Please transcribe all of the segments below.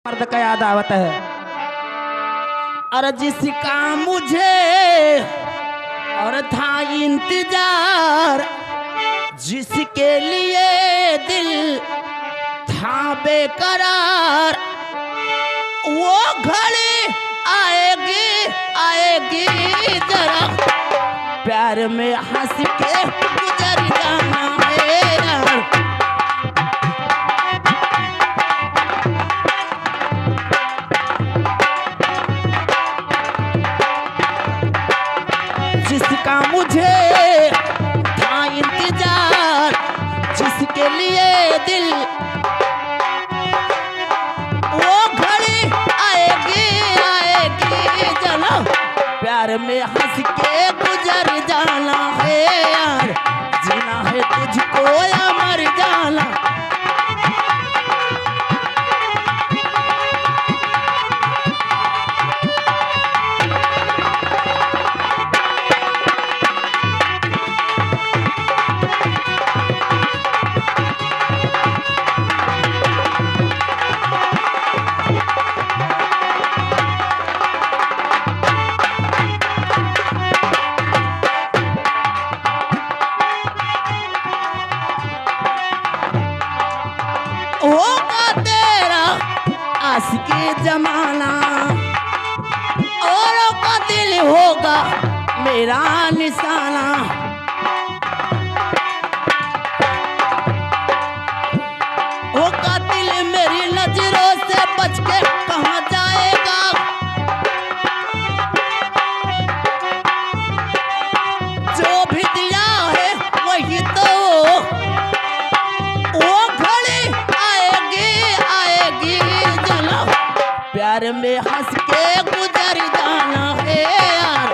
मर्द का याद आवत है। और जिसका मुझे और था इंतजार, जिसके लिए दिल था बेकरार, वो घड़ी आएगी आएगी जरा, प्यार में हंस के गुजर जाना है यार। जिसका मुझे था इंतजार, जिसके लिए दिल, वो घड़ी आएगी आएगी चलो, प्यार में हंस के गुजर जाना है यार। जीना है तुझको या मर जाना। होगा तेरा आशिकी जमाना, औरों का दिल होगा मेरा निशाना। होगा दिल मेरी नजरों से बच के कहाँ जाएगा। जो भी दिया है वही तो, वो घड़ी प्यार में हंस के गुजर जाना है यार।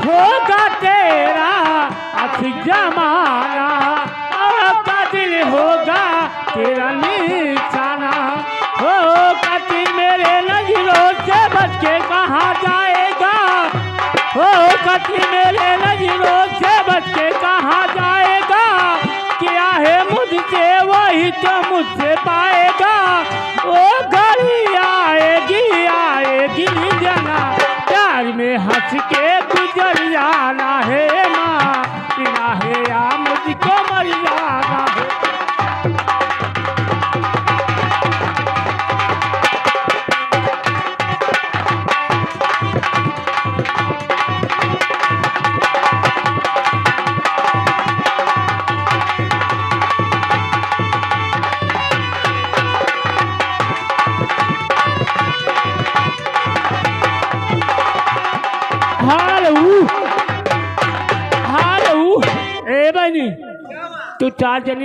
होगा तेरा आशिक जमाना, और का दिल होगा तेरा निशाना। होगा दिल मेरे नजरों से बच के कहाँ जाएगा। होगा दिल मेरे नजरों से बच के कहाँ जाएगा। क्या है मुझसे वही तो मुझसे पाएगा। वो घड़ी आएगी आएगी जना, प्यार में हंस के गुजर जाना है माँ। पीना है या मुझको मर जाना है। हालो ए बनी तू चार जनी